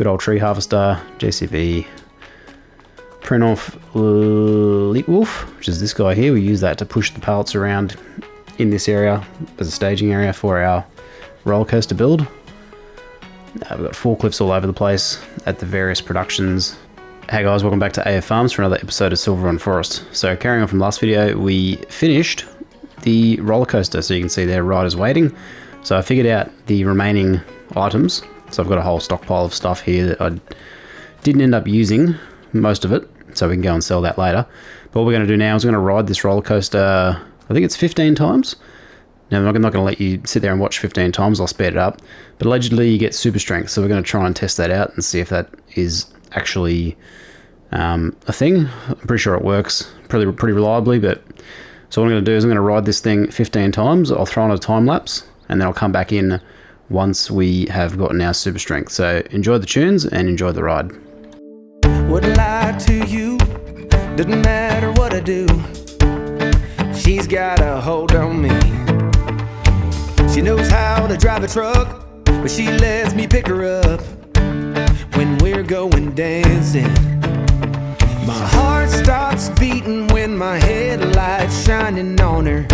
Good old tree harvester, JCB. Print off Leap Wolf, which is this guy here. We use that to push the pallets around in this area as a staging area for our roller coaster build. We've got forklifts all over the place at the various productions. Hey guys, welcome back to AF Farms for another episode of Silverrun Forest. So carrying on from last video, we finished the roller coaster, so you can see there riders waiting. So I figured out the remaining items. So I've got a whole stockpile of stuff here that I didn't end up using, most of it, so we can go and sell that later. But what we're going to do now is we're going to ride this roller coaster, I think it's 15 times. Now I'm not going to let you sit there and watch 15 times, I'll speed it up. But allegedly you get super strength, so we're going to try and test that out and see if that is actually a thing. I'm pretty sure it works pretty reliably, but so what I'm going to do is I'm going to ride this thing 15 times. I'll throw on a time lapse and then I'll come back in once we have gotten our super strength. So enjoy the tunes and enjoy the ride. Wouldn't lie to you, doesn't matter what I do. She's got a hold on me. She knows how to drive a truck, but she lets me pick her up when we're going dancing. My heart stops beating when my headlights shining on her.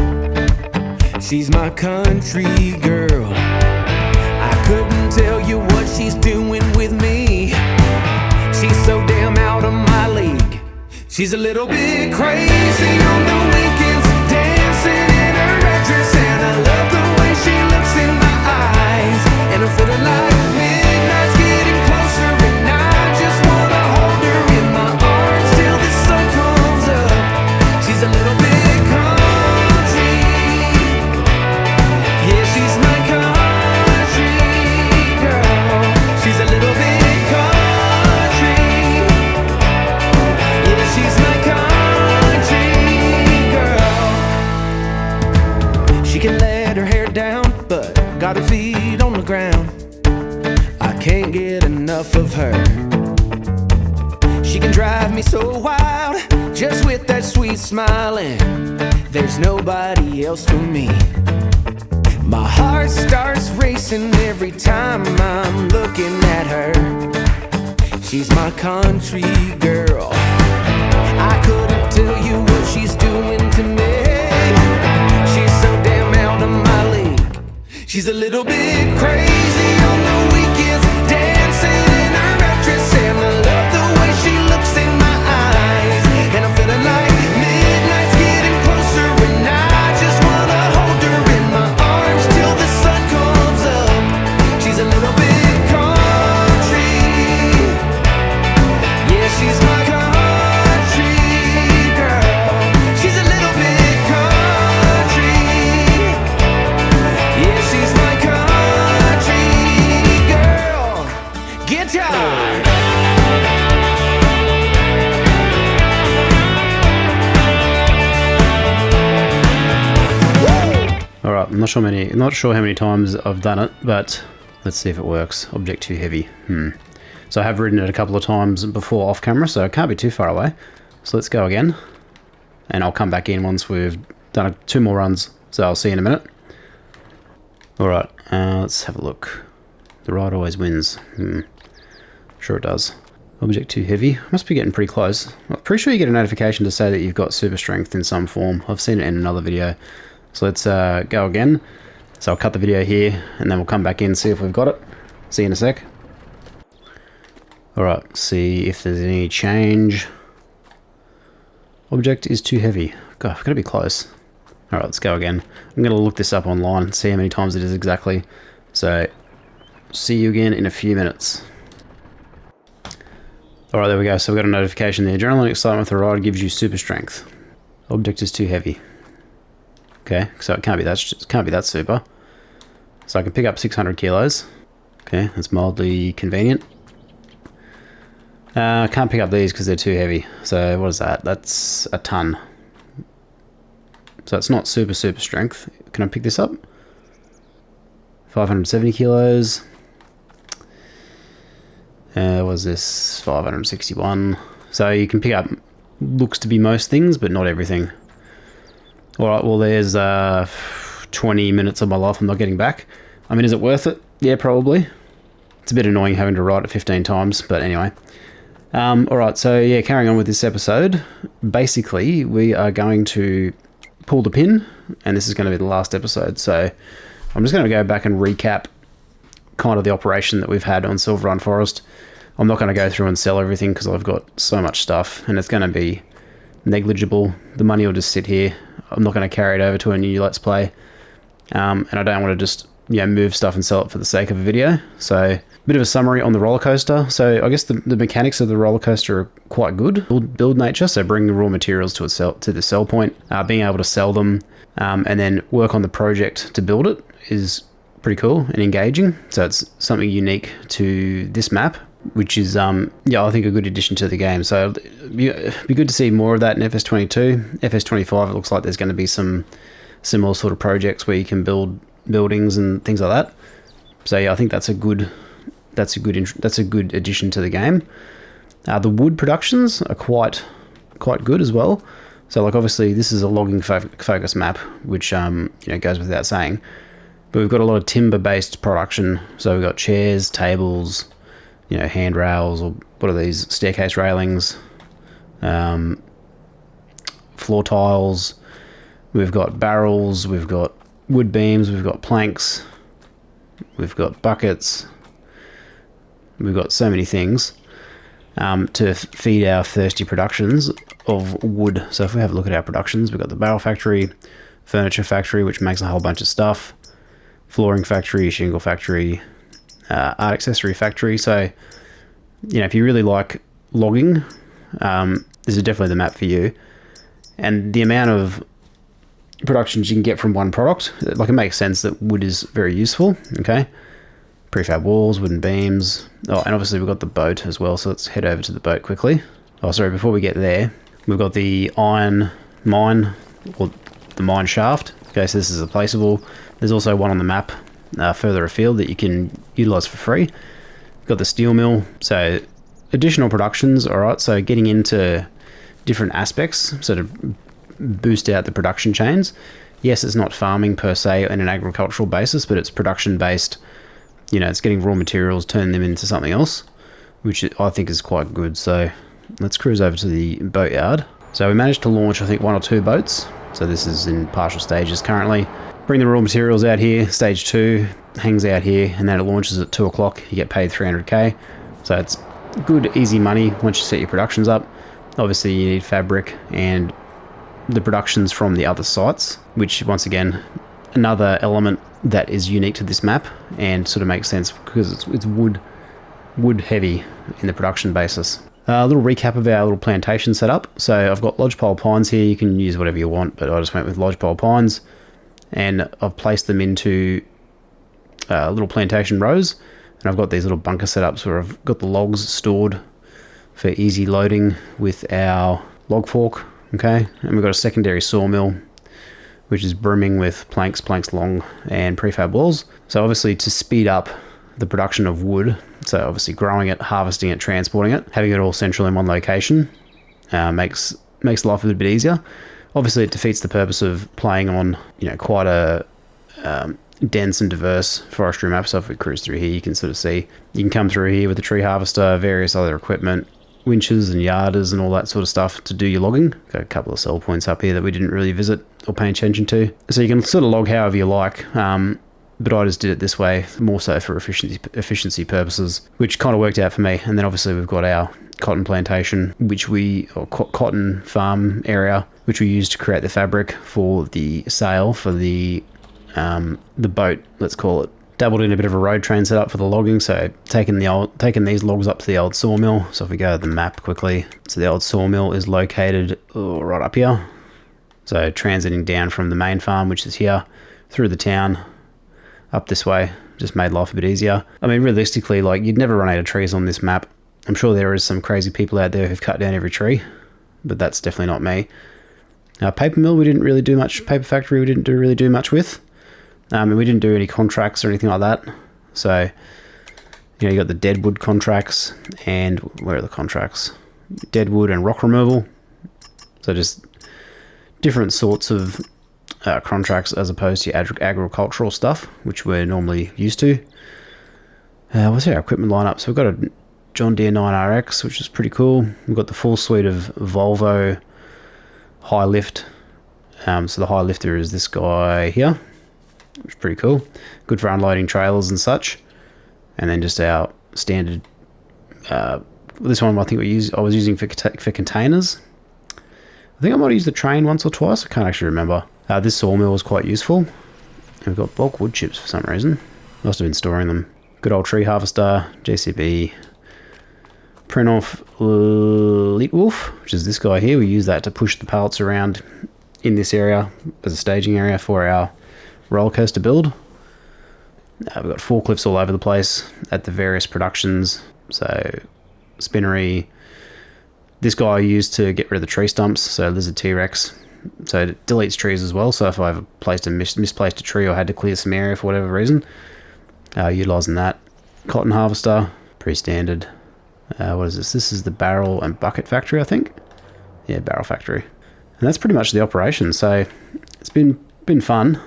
She's my country girl. I couldn't tell you what she's doing with me. She's so damn out of my league. She's a little bit crazy on the weekends, dancing in her red dress, and I love the way she looks in my eyes. And I'm feeling like midnight's getting closer, and I just wanna hold her in my arms till the sun comes up. She's a little bit country. Yeah, she's my country girl. She's a little bit got her feet on the ground. I can't get enough of her. She can drive me so wild, just with that sweet smile, and there's nobody else for me. My heart starts racing every time I'm looking at her. She's my country girl. I couldn't tell you what she's doing to me. She's so damn out of my league. She's a little bit crazy on the weekends, dancing in her red dress, and I love the way she looks in my eyes. And I'm feeling like midnight's getting closer, and I just wanna hold her in my arms till the sun comes up. She's a little bit country. Yeah, she's my country girl. She's a little bit country. Yeah, she's my country girl. Guitar. All right, I'm not sure how many times I've done it, but let's see if it works. Object too heavy. So I have ridden it a couple of times before off camera, so it can't be too far away. So let's go again, and I'll come back in once we've done 2 more runs. So I'll see you in a minute. All right, let's have a look. The ride always wins. Sure it does. Object too heavy. Must be getting pretty close. I'm pretty sure you get a notification to say that you've got super strength in some form. I've seen it in another video. So let's go again. So I'll cut the video here, and then we'll come back in and see if we've got it. See you in a sec. All right, see if there's any change. Object is too heavy. God, I've got to be close. All right, let's go again. I'm going to look this up online and see how many times it is exactly. So, see you again in a few minutes. All right, there we go. So we got a notification there. Adrenaline excitement with the ride gives you super strength. Object is too heavy. Okay, so it can't be that super. So I can pick up 600 kilos. Okay, that's mildly convenient. I can't pick up these because they're too heavy. So what is that? That's a ton. So it's not super strength. Can I pick this up? 570 kilos. What was this? 561. So you can pick up, looks to be most things, but not everything. All right, well, there's 20 minutes of my life I'm not getting back. I mean, is it worth it? Yeah, probably. It's a bit annoying having to write it 15 times, but anyway. Alright, so yeah, carrying on with this episode. Basically, we are going to pull the pin, and this is going to be the last episode. So I'm just going to go back and recap kind of the operation that we've had on Silverrun Forest. I'm not going to go through and sell everything because I've got so much stuff, and it's going to be negligible. The money will just sit here. I'm not going to carry it over to a new Let's Play, and I don't want to just move stuff and sell it for the sake of a video. So a bit of a summary on the roller coaster. So I guess the mechanics of the roller coaster are quite good, build nature. So bringing the raw materials to the sell point, being able to sell them, and then work on the project to build it is pretty cool and engaging. So it's something unique to this map, which is I think a good addition to the game. So it'd be good to see more of that in FS22. FS25, it looks like there's going to be some similar sort of projects where you can build buildings and things like that. So yeah, I think that's a good addition to the game. The wood productions are quite good as well. So like obviously this is a logging focus map, which goes without saying. But we've got a lot of timber based production. So we've got chairs, tables, handrails, or what are these, staircase railings, floor tiles. We've got barrels, we've got wood beams, we've got planks, we've got buckets, we've got so many things to feed our thirsty productions of wood. So if we have a look at our productions, we've got the barrel factory, furniture factory, which makes a whole bunch of stuff, flooring factory, shingle factory, art accessory factory. So if you really like logging, this is definitely the map for you. And the amount of productions you can get from one product, like, it makes sense that wood is very useful. Okay, prefab walls, wooden beams. Oh, and obviously we've got the boat as well, so let's head over to the boat quickly. Oh, sorry, before we get there, we've got the iron mine, or the mine shaft. Okay, so this is a placeable. There's also one on the map further afield that you can utilize for free. We've got the steel mill, so additional productions. All right, so getting into different aspects, so to boost out the production chains. Yes, it's not farming per se on an agricultural basis, but it's production based. It's getting raw materials, turning them into something else, which I think is quite good. So let's cruise over to the boatyard. So we managed to launch, I think, 1 or 2 boats. So this is in partial stages currently. Bring the raw materials out here. Stage 2 hangs out here, and then it launches at 2 o'clock. You get paid 300k. So it's good, easy money once you set your productions up. Obviously you need fabric and the productions from the other sites, which once again, another element that is unique to this map and sort of makes sense because it's wood heavy in the production basis. A little recap of our little plantation setup. So I've got lodgepole pines here. You can use whatever you want, but I just went with lodgepole pines, and I've placed them into little plantation rows, and I've got these little bunker setups where I've got the logs stored for easy loading with our log fork. Okay, and we've got a secondary sawmill which is brimming with planks long, and prefab walls. So obviously to speed up the production of wood, so obviously growing it, harvesting it, transporting it, having it all central in one location makes life a little bit easier. Obviously it defeats the purpose of playing on quite a dense and diverse forestry map. So if we cruise through here, you can sort of see, you can come through here with a tree harvester, various other equipment, winches and yarders and all that sort of stuff to do your logging. Got a couple of sell points up here that we didn't really visit or pay attention to. So you can sort of log however you like, but I just did it this way, more so for efficiency purposes, which kind of worked out for me. And then obviously we've got our cotton plantation, or cotton farm area, which we use to create the fabric for the sail for the boat, let's call it. Dabbled in a bit of a road train setup for the logging, so taking these logs up to the old sawmill. So if we go to the map quickly, so the old sawmill is located right up here. So transiting down from the main farm, which is here, through the town, up this way, just made life a bit easier. I mean, realistically, like, you'd never run out of trees on this map. I'm sure there is some crazy people out there who've cut down every tree, but that's definitely not me. Paper mill, we didn't really do much. Paper factory, we didn't really do much with. And we didn't do any contracts or anything like that. So, you got the deadwood contracts, and where are the contracts? Deadwood and rock removal. So just different sorts of contracts as opposed to agricultural stuff, which we're normally used to. What's our equipment lineup? So we've got a John Deere 9RX, which is pretty cool. We've got the full suite of Volvo high lift. So the high lifter is this guy here, which is pretty cool. Good for unloading trailers and such. And then just our standard. This one I think I was using for containers. I think I might have used the train once or twice. I can't actually remember. This sawmill was quite useful. And we've got bulk wood chips for some reason. Must have been storing them. Good old tree harvester, JCB. Print off Wolf, which is this guy here. We use that to push the pallets around in this area as a staging area for our roller coaster build. We've got forklifts all over the place at the various productions. So spinnery. This guy I used to get rid of the tree stumps. So Lizard T-Rex. So it deletes trees as well. So if I ever misplaced a tree or had to clear some area for whatever reason, utilising that. Cotton harvester, pretty standard. What is this? This is the barrel and bucket factory, I think. Yeah, barrel factory. And that's pretty much the operation. So it's been fun.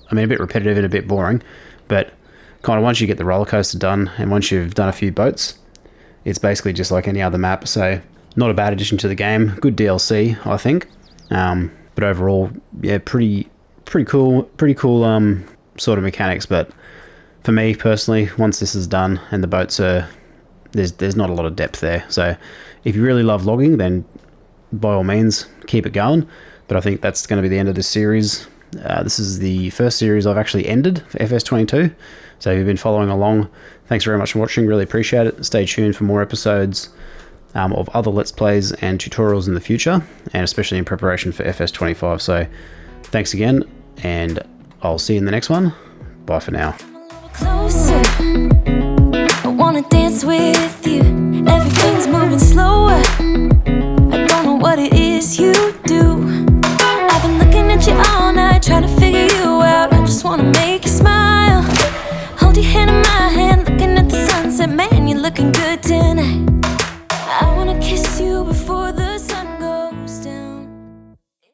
I mean, a bit repetitive and a bit boring, but kind of once you get the roller coaster done and once you've done a few boats, it's basically just like any other map. So not a bad addition to the game. Good DLC, I think. But overall, yeah, pretty cool sort of mechanics. But for me personally, once this is done and the boats are, there's not a lot of depth there. So if you really love logging, then by all means keep it going. But I think that's going to be the end of this series. This is the first series I've actually ended for FS22. So if you've been following along, thanks very much for watching. Really appreciate it. Stay tuned for more episodes of other Let's Plays and tutorials in the future, and especially in preparation for FS25. So thanks again, and I'll see you in the next one. Bye for now. Closer, I wanna dance with you. Everything's moving slower. I don't know what it is you do. I've been looking at you all night, trying to figure you out. I just wanna make you smile. Hold your hand in my hand, looking at the sunset. Man, you're looking good tonight. I wanna kiss you before the